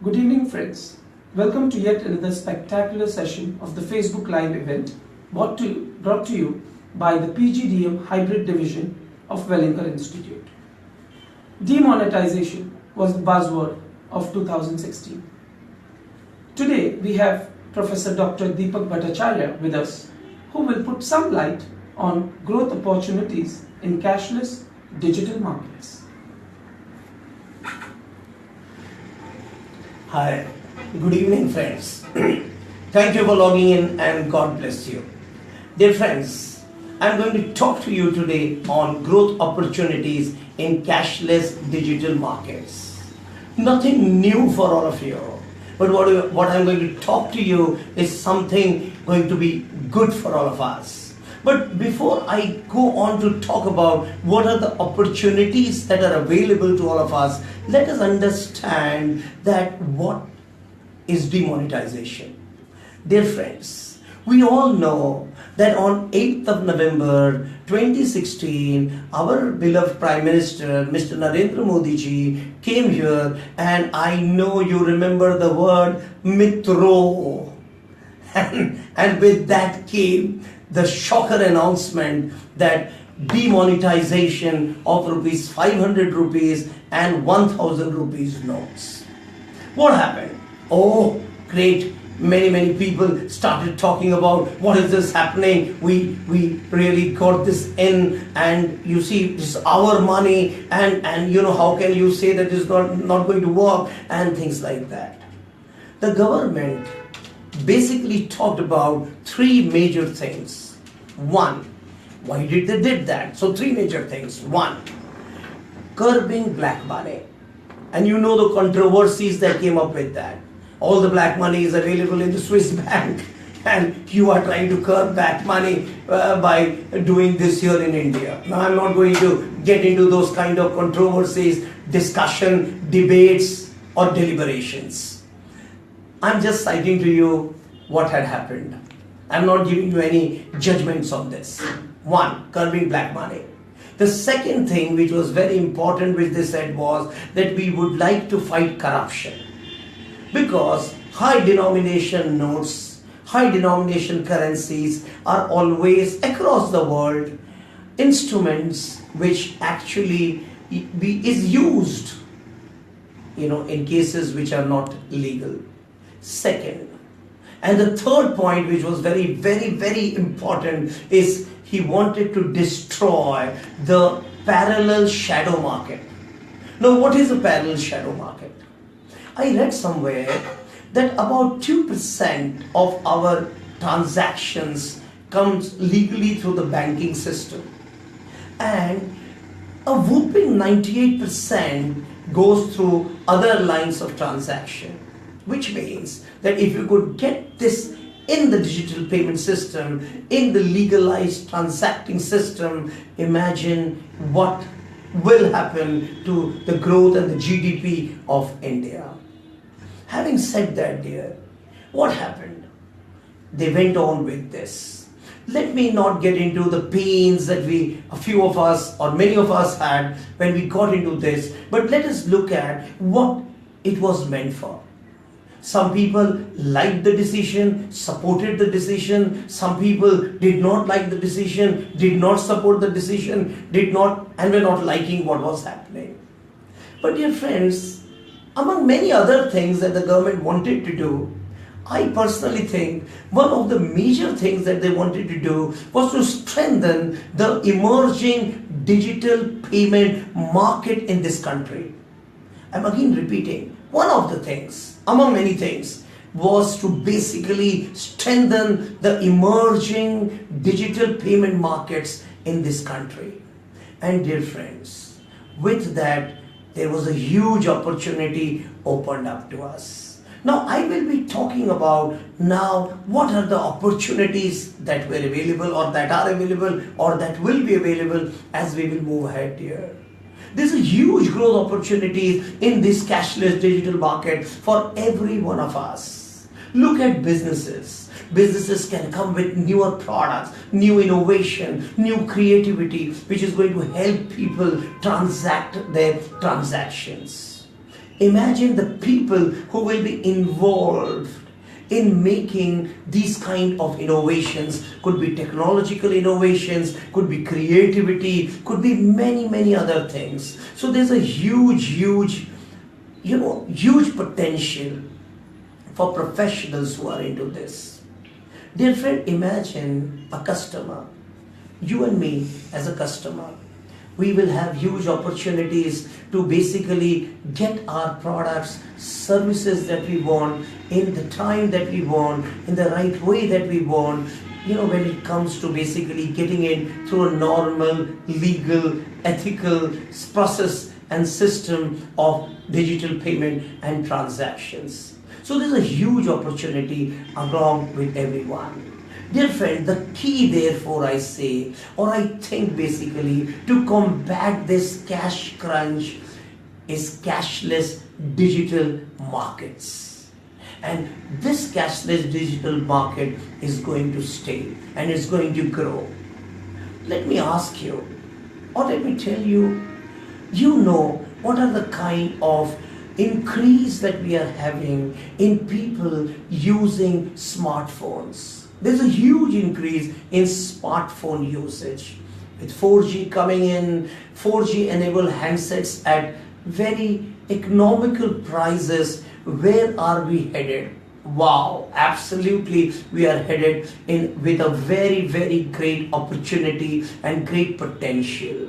Good evening, friends. Welcome to yet another spectacular session of the Facebook Live event brought to you by the PGDM-Hybrid division of Welingkar Institute. Demonetization was the buzzword of 2016. Today we have Professor Dr. Deepak Bhattacharya with us, who will put some light on growth opportunities in cashless digital markets. Hi, good evening friends. Thank you for logging in and God bless you. Dear friends, I'm going to talk to you today on growth opportunities in cashless digital markets. Nothing new for all of you, but what I'm going to talk to you is something going to be good for all of us. But before I go on to talk about what are the opportunities that are available to all of us, let us understand that what is demonetization. Dear friends, we all know that on 8th of November 2016, our beloved Prime Minister, Mr. Narendra Modi ji, came here, and I know you remember the word Mitro. And with that came the shocker announcement that demonetization of rupees 500 rupees and 1000 rupees notes. What happened? Oh, great. Many people started talking about what is this happening. We really got this in, and you see, this is our money, and you know, how can you say that it's not going to work, and things like that. The government basically talked about three major things. One, why did they did that? So three major things. One, curbing black money. And you know the controversies that came up with that. All the black money is available in the Swiss bank, and you are trying to curb black money by doing this here in India. Now I'm not going to get into those kind of controversies, discussion, debates or deliberations. I'm just citing to you what had happened. I'm not giving you any judgments on this. One, curbing black money. The second thing which was very important which they said was that we would like to fight corruption, because high denomination notes, high denomination currencies are always across the world instruments which actually is used, in cases which are not legal. Second, and the third point, which was very important, is he wanted to destroy the parallel shadow market. Now, what is a parallel shadow market? I read somewhere that about 2% of our transactions comes legally through the banking system, and a whooping 98% goes through other lines of transaction. Which means that if you could get this in the digital payment system, in the legalized transacting system, imagine what will happen to the growth and the GDP of India. Having said that, dear, what happened? They went on with this. Let me not get into the pains that a few of us or many of us had when we got into this, but let us look at what it was meant for. Some people liked the decision, supported the decision. Some people did not like the decision, did not support the decision, and were not liking what was happening. But dear friends, among many other things that the government wanted to do, I personally think one of the major things that they wanted to do was to strengthen the emerging digital payment market in this country. I'm again repeating, one of the things, among many things, was to basically strengthen the emerging digital payment markets in this country. And dear friends, with that, there was a huge opportunity opened up to us. Now, I will be talking about now what are the opportunities that were available or that are available or that will be available as we will move ahead here. There's a huge growth opportunity in this cashless digital market for every one of us. Look at businesses. Businesses can come with newer products, new innovation, new creativity, which is going to help people transact their transactions. Imagine the people who will be involved in making these kind of innovations. Could be technological innovations, could be creativity, could be many other things. So there's a huge potential for professionals who are into this. Dear friend, imagine a customer, you and me as a customer. We will have huge opportunities to basically get our products, services that we want, in the time that we want, in the right way that we want, when it comes to basically getting it through a normal, legal, ethical process and system of digital payment and transactions. So there's a huge opportunity along with everyone. Dear friend, the key therefore I say, or I think basically, to combat this cash crunch is cashless digital markets. And this cashless digital market is going to stay and is going to grow. Let me ask you, or let me tell you, what are the kind of increase that we are having in people using smartphones. There's a huge increase in smartphone usage. With 4G coming in, 4G enabled handsets at very economical prices. Where are we headed? Wow, absolutely we are headed in with a very great opportunity and great potential.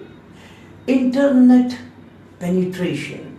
Internet penetration.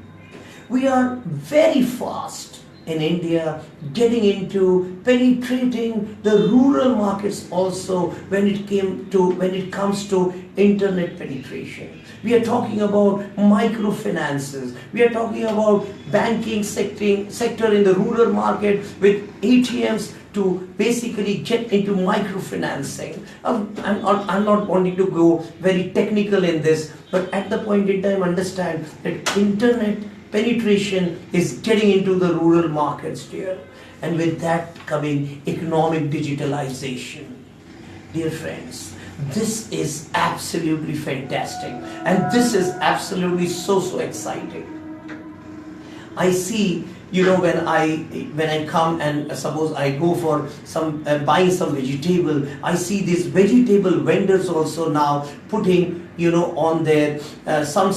We are very fast in India getting into penetrating the rural markets also when it comes to internet penetration. We are talking about microfinances. We are talking about banking sector in the rural market with ATMs to basically get into microfinancing. I'm not wanting to go very technical in this, but at the point in time understand that internet penetration is getting into the rural markets, dear. And with that coming economic digitalization. Dear friends, this is absolutely fantastic and this is absolutely so exciting. I see, when I come and suppose I go for some buying some vegetable, I see these vegetable vendors also now putting on their some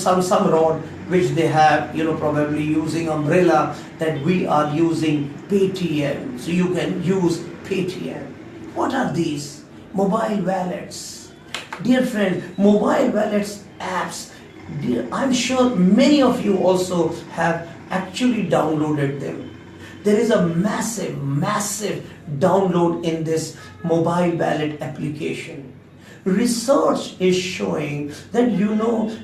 rod which they have, probably using umbrella, that we are using Paytm. So you can use Paytm. What are these? Mobile wallets. Dear friend, mobile wallets apps, I'm sure many of you also have actually downloaded them. There is a massive download in this mobile wallet application. Research is showing that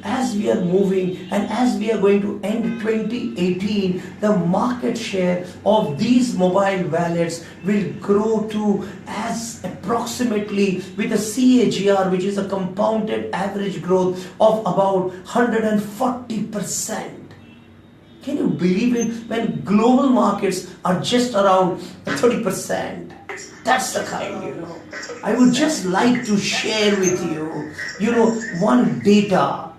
as we are moving and as we are going to end 2018, the market share of these mobile wallets will grow to as approximately with a CAGR, which is a compounded average growth of about 140%. Can you believe it? When global markets are just around 30%. That's the kind, I would just like to share with you, one data.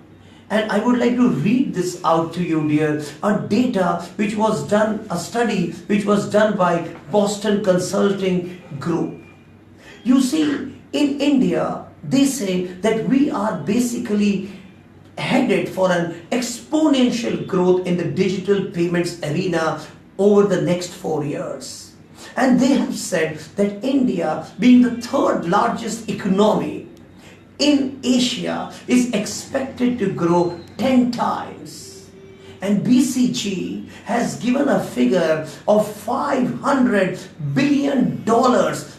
And I would like to read this out to you, dear. A data which was done, a study which was done by Boston Consulting Group. You see, in India, they say that we are basically headed for an exponential growth in the digital payments arena over the next 4 years. And they have said that India, being the third largest economy in Asia, is expected to grow 10 times. And BCG has given a figure of $500 billion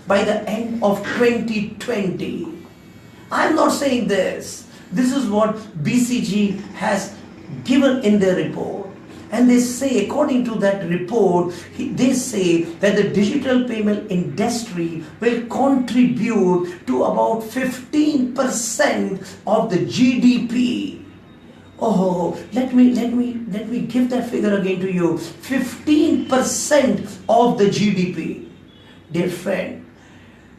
by the end of 2020. I'm not saying this. This is what BCG has given in their report. And they say, according to that report, they say that the digital payment industry will contribute to about 15% of the GDP. Oh, let me give that figure again to you. 15% of the GDP. Dear friend,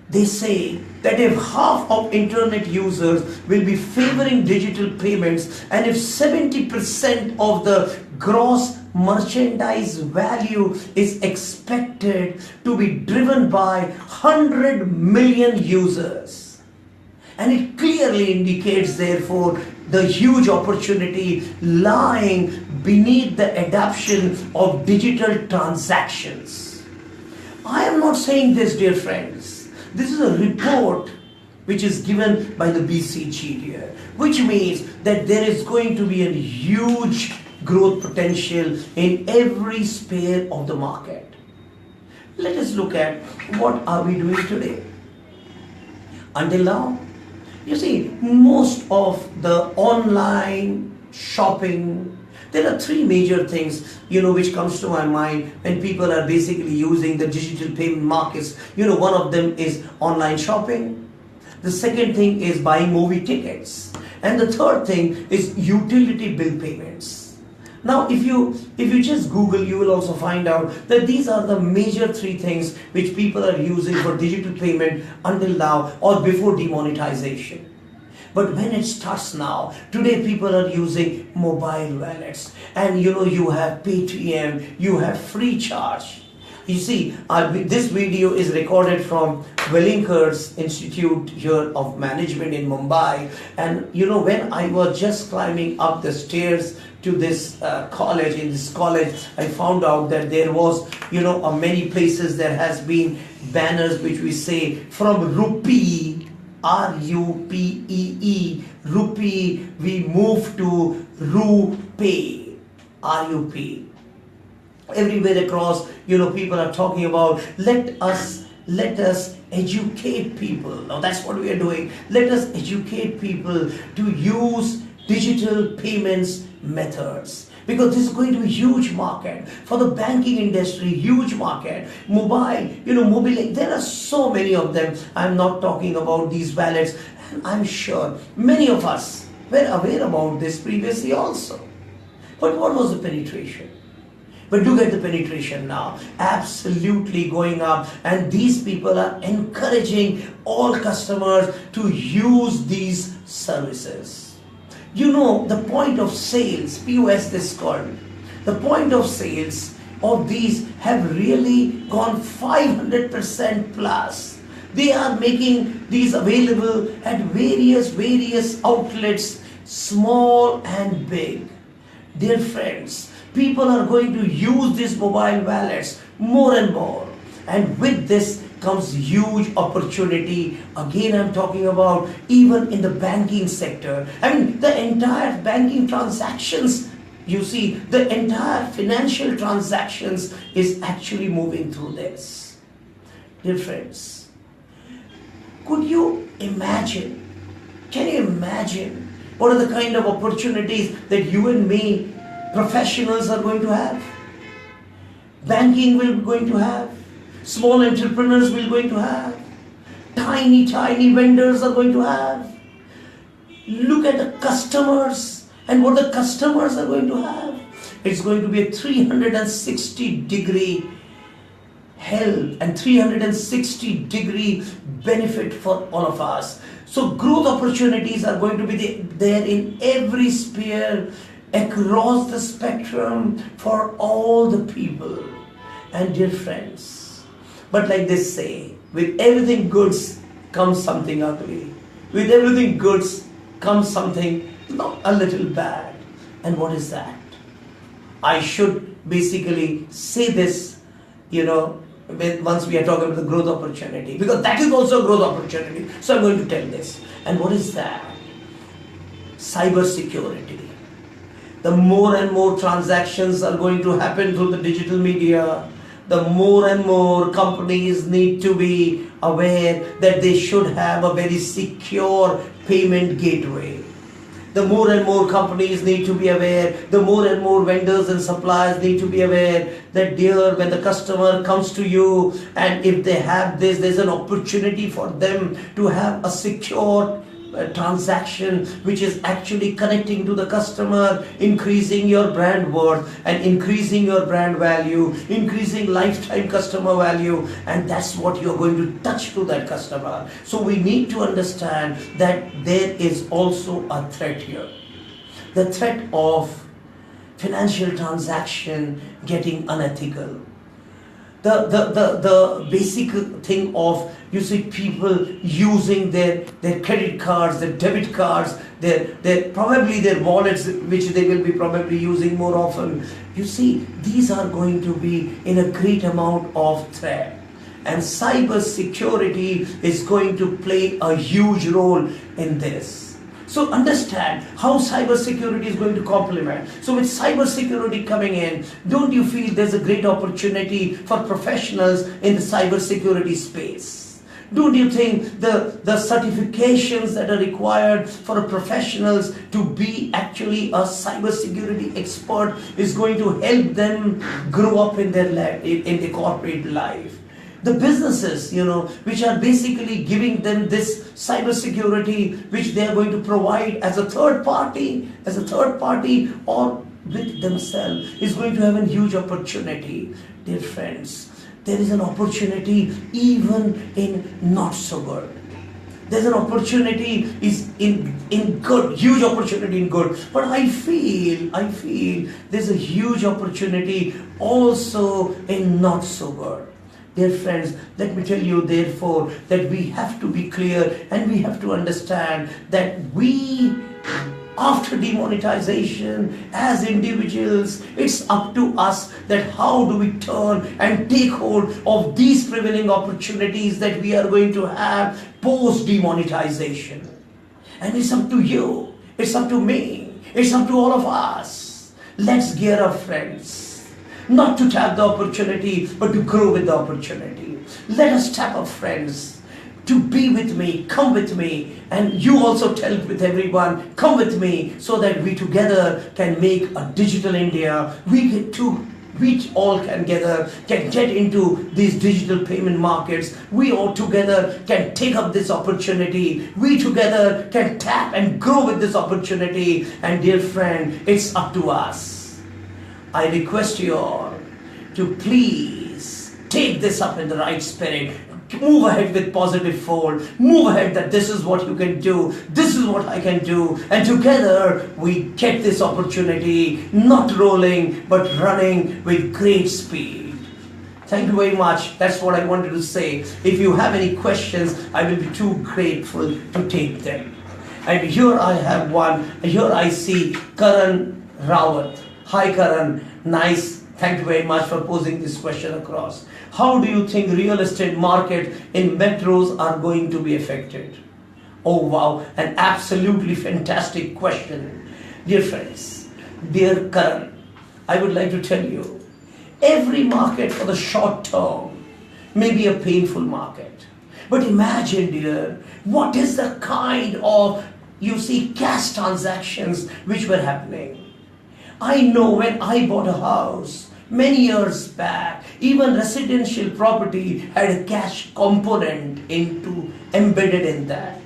they say that if half of internet users will be favoring digital payments and if 70% of the gross merchandise value is expected to be driven by 100 million users. And it clearly indicates, therefore, the huge opportunity lying beneath the adoption of digital transactions. I am not saying this, dear friends. This is a report which is given by the BCG here, which means that there is going to be a huge growth potential in every sphere of the market. Let us look at what are we doing today. Until now, you see, most of the online shopping, there are three major things, which comes to my mind when people are basically using the digital payment markets. One of them is online shopping. The second thing is buying movie tickets. And the third thing is utility bill payments. Now, if you just Google, you will also find out that these are the major three things which people are using for digital payment until now or before demonetization. But when it starts now, today people are using mobile wallets, and you have Paytm, you have Freecharge. You see, this video is recorded from Welingkar's Institute here of Management in Mumbai. And when I was just climbing up the stairs to this college, I found out that there was, many places there has been banners which we say from rupee, RUPEE, rupee, we move to RuPay, RUP. Everywhere across, people are talking about let us educate people. Now that's what we are doing. Let us educate people to use digital payments methods, because this is going to be a huge market for the banking industry, huge market. Mobile, there are so many of them. I'm not talking about these wallets, and I'm sure many of us were aware about this previously also. But what was the penetration? But look at the penetration now, absolutely going up, and these people are encouraging all customers to use these services. The point of sales, POS this called, the point of sales of these have really gone 500% plus. They are making these available at various outlets, small and big. Dear friends, people are going to use these mobile wallets more and more, and with this comes huge opportunity. Again, I'm talking about even in the banking sector. The entire banking transactions, the entire financial transactions is actually moving through this. Dear friends, can you imagine what are the kind of opportunities that you and me, professionals, are going to have? Banking will be going to have, small entrepreneurs will going to have, tiny vendors are going to have. Look at the customers and what the customers are going to have. It's going to be a 360-degree help and 360-degree benefit for all of us. So growth opportunities are going to be there in every sphere, across the spectrum, for all the people. And dear friends, but like they say, with everything good comes something ugly. With everything good comes something not a little bad. And what is that? I should basically say this, once we are talking about the growth opportunity, because that is also a growth opportunity. So I'm going to tell this. And what is that? Cyber security. The more and more transactions are going to happen through the digital media, the more and more companies need to be aware that they should have a very secure payment gateway. The more and more companies need to be aware, the more and more vendors and suppliers need to be aware that when the customer comes to you, and if they have this, there's an opportunity for them to have a secure transaction which is actually connecting to the customer, increasing your brand worth and increasing your brand value, increasing lifetime customer value, and that's what you're going to touch to that customer. So we need to understand that there is also a threat here. The threat of financial transaction getting unethical. The basic thing of, you see, people using their credit cards, their debit cards, their probably their wallets, which they will be probably using more often. You see, these are going to be in a great amount of threat. And cyber security is going to play a huge role in this. So understand how cyber security is going to complement. So with cyber security coming in, don't you feel there's a great opportunity for professionals in the cyber security space? Don't you think the certifications that are required for professionals to be actually a cyber security expert is going to help them grow up in their in the corporate life? The businesses, which are basically giving them this cyber security, which they are going to provide as a third party or with themselves, is going to have a huge opportunity. Dear friends, there is an opportunity even in not so good. There's an opportunity is in good, huge opportunity in good. But I feel there's a huge opportunity also in not so good. Dear friends, let me tell you therefore that we have to be clear and we have to understand that we, after demonetization, as individuals, it's up to us that how do we turn and take hold of these prevailing opportunities that we are going to have post demonetization. And it's up to you, it's up to me, it's up to all of us. Let's gear up, friends. Not to tap the opportunity, but to grow with the opportunity. Let us tap up, friends, to be with me, come with me, and you also tell with everyone, come with me, so that we together can make a digital India. We all can get into these digital payment markets. We all together can take up this opportunity. We together can tap and grow with this opportunity. And dear friend, it's up to us. I request you all to please take this up in the right spirit. Move ahead with positive fold. Move ahead that this is what you can do. This is what I can do. And together we get this opportunity, not rolling, but running with great speed. Thank you very much. That's what I wanted to say. If you have any questions, I will be too grateful to take them. And here I have one. Here I see Karan Rawat. Hi Karan, nice. Thank you very much for posing this question across. How do you think real estate market in metros are going to be affected? Oh wow, an absolutely fantastic question. Dear friends, dear Karan, I would like to tell you, every market for the short term may be a painful market. But imagine, dear, what is the kind of, cash transactions which were happening. I know when I bought a house many years back, even residential property had a cash component embedded in that.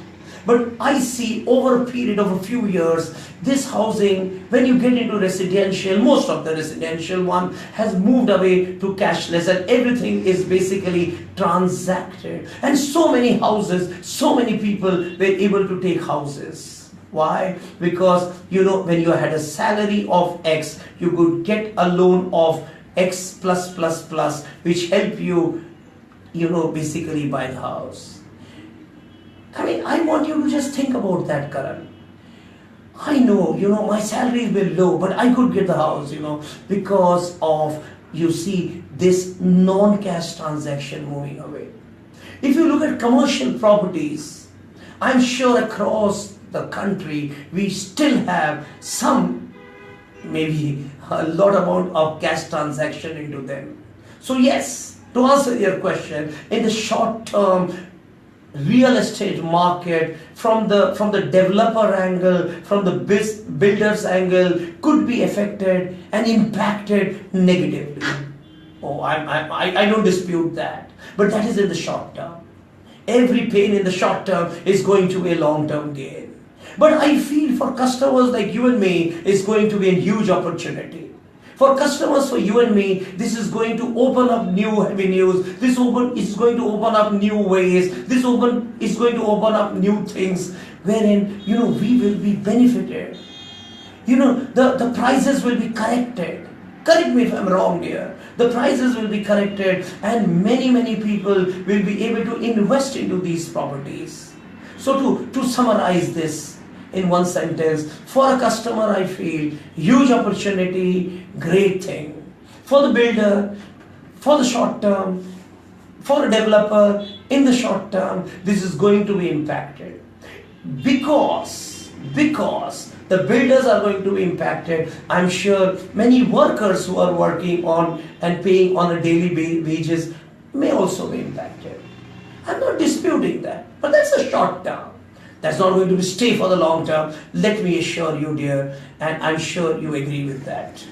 But I see over a period of a few years, this housing, when you get into residential, most of the residential one has moved away to cashless and everything is basically transacted. And so many houses, so many people were able to take houses. Why? Because, when you had a salary of X, you could get a loan of X plus, which help you, basically buy the house. I mean, I want you to just think about that, Karan. I know, my salary is low, but I could get the house, because of, this non-cash transaction moving away. If you look at commercial properties, I'm sure across the country, we still have some, maybe a lot amount of cash transaction into them. So yes, to answer your question, in the short term, real estate market from the developer angle, from the builder's angle, could be affected and impacted negatively. Oh, I don't dispute that, but that is in the short term. Every pain in the short term is going to be a long-term gain. But I feel for customers like you and me, is going to be a huge opportunity. For customers, for you and me, this is going to open up new avenues. This is going to open up new ways. This is going to open up new things wherein, we will be benefited. the prices will be corrected. Correct me if I'm wrong here. The prices will be corrected and many people will be able to invest into these properties. So to summarize this in one sentence, for a customer I feel huge opportunity, great thing. For the builder, for the short term, for a developer, in the short term, this is going to be impacted. Because the builders are going to be impacted, I'm sure many workers who are working on and paying on a daily wages may also be impacted. I'm not disputing that, but that's a short term. That's not going to stay for the long term. Let me assure you, dear, and I'm sure you agree with that.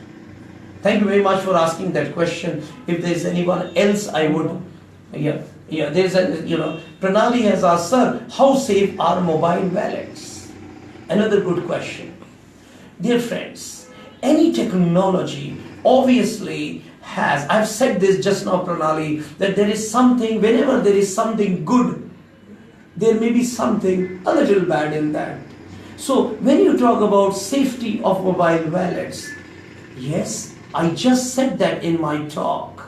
Thank you very much for asking that question. If there's anyone else, I would, there's Pranali has asked, sir, how safe are mobile wallets? Another good question. Dear friends, any technology obviously has, I've said this just now, Pranali, that there is something, whenever there is something good, there may be something a little bad in that. So when you talk about safety of mobile wallets, yes, I just said that in my talk.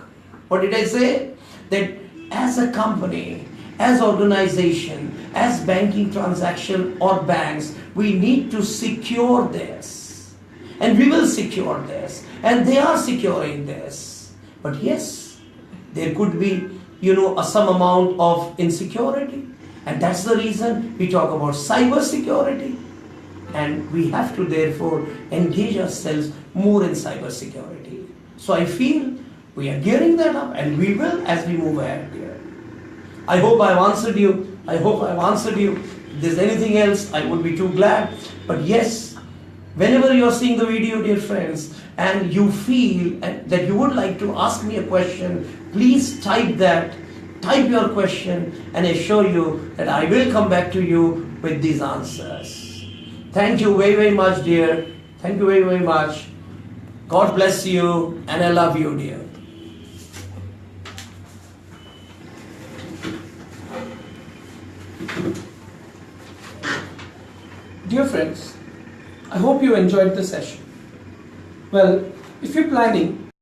What did I say? That as a company, as organization, as banking transaction or banks, we need to secure this. And we will secure this. And they are securing this. But yes, there could be, some amount of insecurity. And that's the reason we talk about cyber security. And we have to therefore engage ourselves more in cyber security. So I feel we are gearing that up, and we will as we move ahead here. I hope I've answered you. If there's anything else, I would be too glad. But yes, whenever you're seeing the video, dear friends, and you feel that you would like to ask me a question, please type your question, and I assure you that I will come back to you with these answers. Thank you very much, dear. Thank you very much. God bless you, and I love you, dear. Dear friends, I hope you enjoyed the session. Well, if you're planning